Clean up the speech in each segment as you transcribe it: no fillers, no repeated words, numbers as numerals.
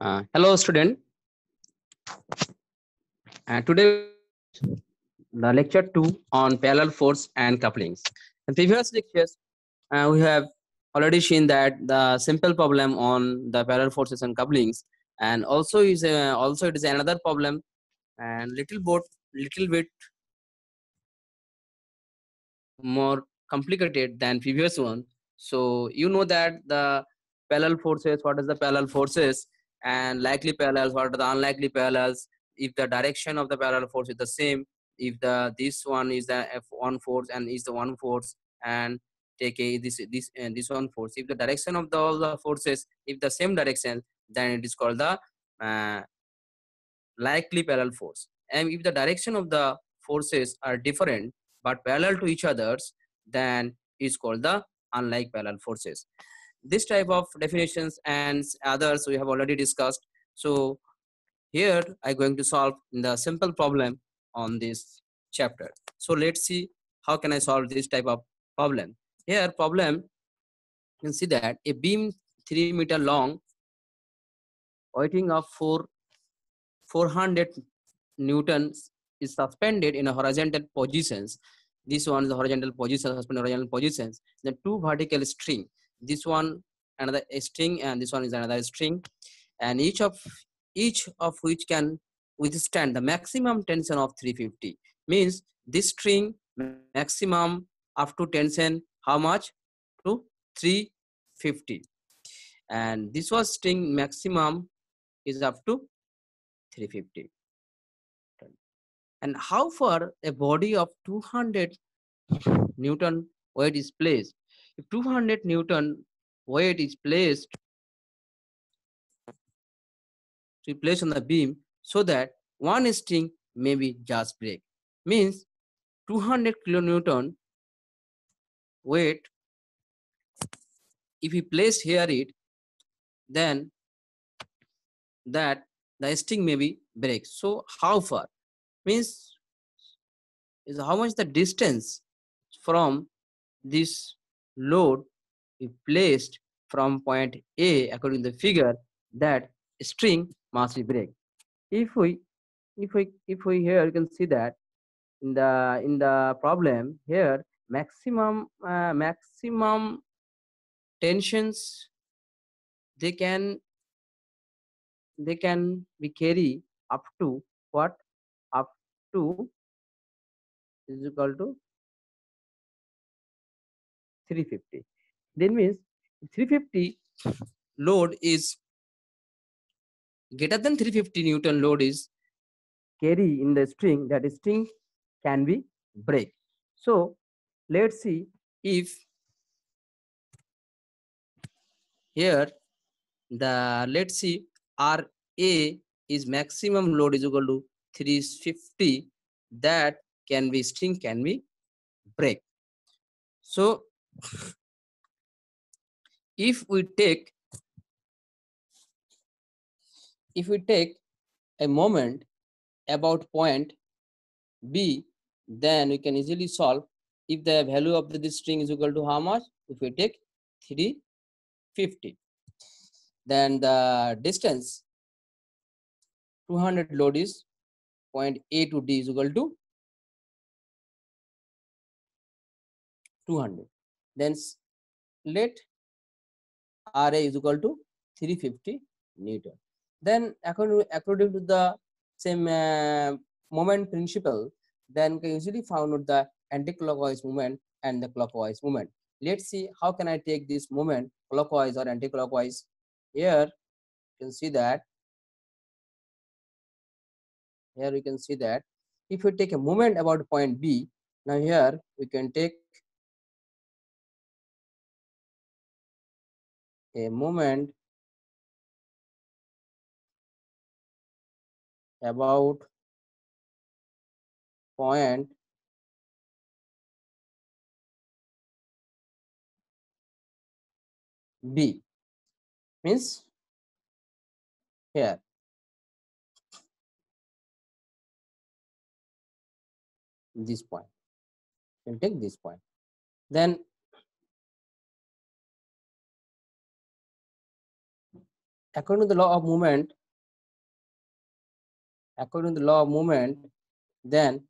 Hello, student. Today the lecture 2 on parallel force and couplings. In previous lectures, we have already seen that the simple problem on the parallel forces and couplings, and also it is another problem and little bit more complicated than previous one. So you know that the parallel forces, what is the parallel forces, and likely parallels, what are the unlikely parallels, if the direction of the parallel force is the same, if the this one is the f1 force and is the one force, and take a this one force, if the direction of the all the forces if the same direction, then it is called the uh, likely parallel force. And if the direction of the forces are different but parallel to each others, then is called the unlike parallel forces. This type of definitions and others we have already discussed. So here I'm going to solve the simple problem on this chapter. So let's see how can I solve this type of problem. Here problem, you can see that a beam 3 meter long weighting of 400 newtons is suspended in a horizontal positions. This one is the horizontal position, suspended horizontal positions. The two vertical string. This one another string, and this one is another string, and each of which can withstand the maximum tension of 350. Means this string maximum up to tension how much? To 350, and this was string maximum is up to 350. And how far a body of 200 Newton weight is placed? If 200 Newton weight is placed on the beam, so that one string may be just break. Means 200 kilonewton weight, if we place here it, then that the string may be break. So how far? Means is how much the distance from this load is placed from point A according to the figure, that string must be break. If we here you can see that in the problem here, maximum tensions they can be carry up to what? Up to is equal to 350. Then means 350 load is greater than 350 Newton load is carry in the string, that string can be break. So let's see if here the let's see RA is maximum load is equal to 350, that can be string can be break. So if we take a moment about point B, then we can easily solve. If the value of this string is equal to how much? If we take 350, then the distance 200 load is point A to D is equal to 200. Then let RA is equal to 350 Newton. Then according to the same moment principle, then can easily found out the anti-clockwise movement and the clockwise movement. Let's see how can I take this movement clockwise or anti-clockwise. Here you can see that if we take a moment about point B, now here we can take a moment about point B, means here this point, you can take this point. Then according to the law of movement, then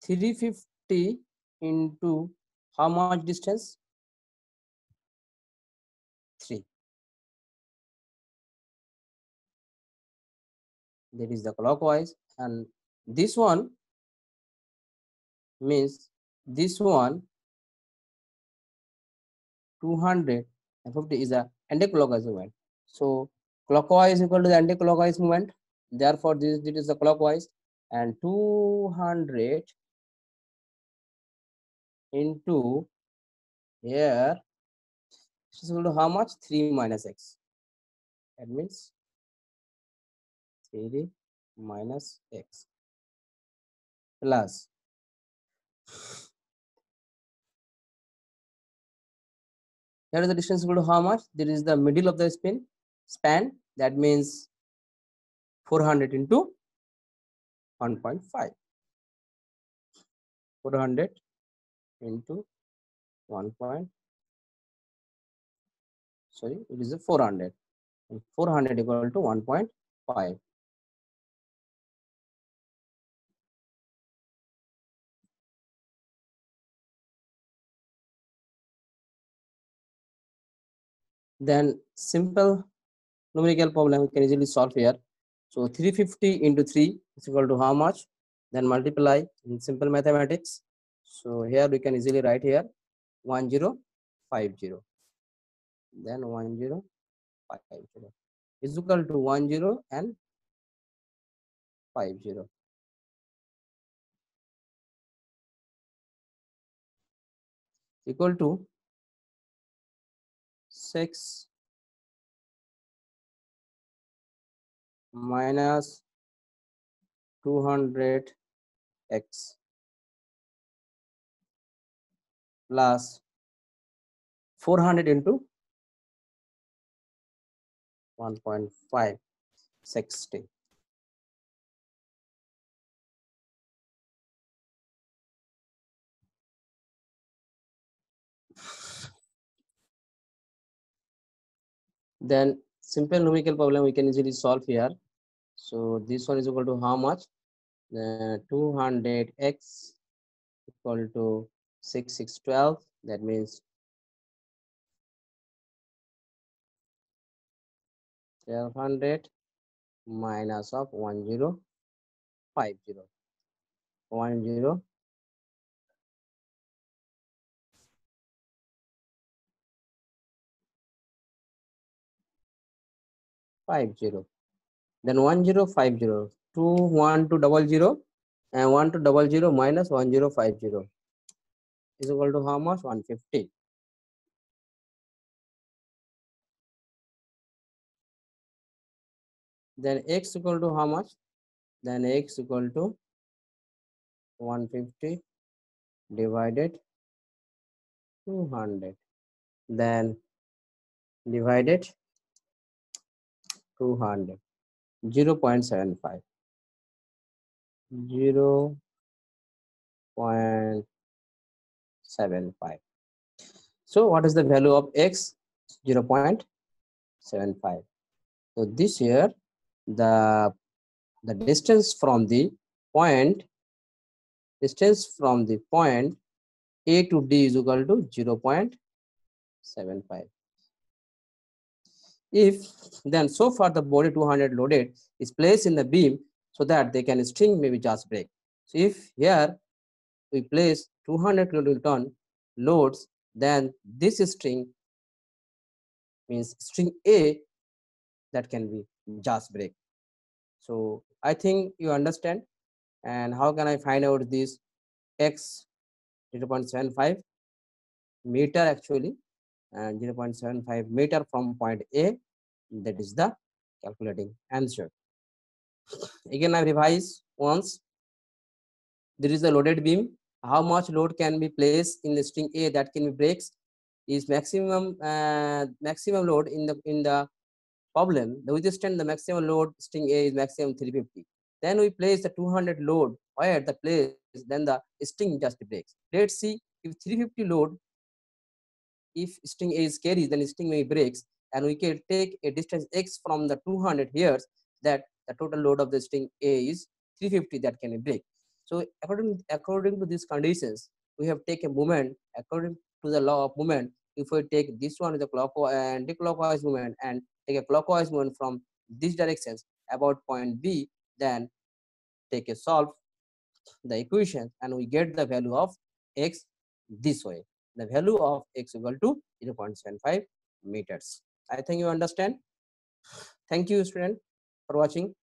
350 into how much distance? 3. That is the clockwise, and this one means this one 250 is a anti-clockwise movement. So clockwise equal to the anti-clockwise movement. Therefore, this is the clockwise, and 200 into here is equal to how much? 3 minus x. That means 3 minus x plus here is the distance equal to how much? There is the middle of the span. That means 400 into 1.5. 400 into 1. Sorry, it is a 400. And 400 equal to 1.5. Then simple numerical problem we can easily solve here. So 350 into 3 is equal to how much? Then multiply in simple mathematics. So here we can easily write here 1050. Then 1050 is equal to 10 and 50. Equal to 6 minus 200 x plus 400 into 1.5, 60. Then simple numerical problem we can easily solve here. So this one is equal to how much? 200x equal to 612. That means 1200 minus of 1050. 1050. Then 1050. 2 1 to 00 and 1 to 00 minus 1050 is equal to how much? 150. Then x equal to how much? Then x equal to 150 divided 200. Then divided 200. 0.75. 0.75. So what is the value of x? 0.75. So this here the distance from the point A to D is equal to 0.75. If then so far the body 200 loaded is placed in the beam so that they can string maybe just break. So if here we place 200 kilonewton loads, then this string means string A that can be just break. So I think you understand. And how can I find out this x? 0.75 meter actually, and 0.75 meter from point A. That is the calculating answer. Again I revise once. There is a loaded beam. How much load can be placed in the string A that can be breaks is maximum load in the problem. The withstand the maximum load string A is maximum 350. Then we place the 200 load where the place, then the string just breaks. Let's see if 350 load, if string A is carries, then string A breaks. and we can take a distance x from the 200 here, that the total load of the string A is 350 that can be break. So according to these conditions, we have taken moment according to the law of moment. If we take this one is the clockwise and anti-clockwise movement and take a clockwise movement from these directions about point B, then take a solve the equation and we get the value of x this way. The value of x equal to 0.75 meters. I think you understand. Thank you, student, for watching.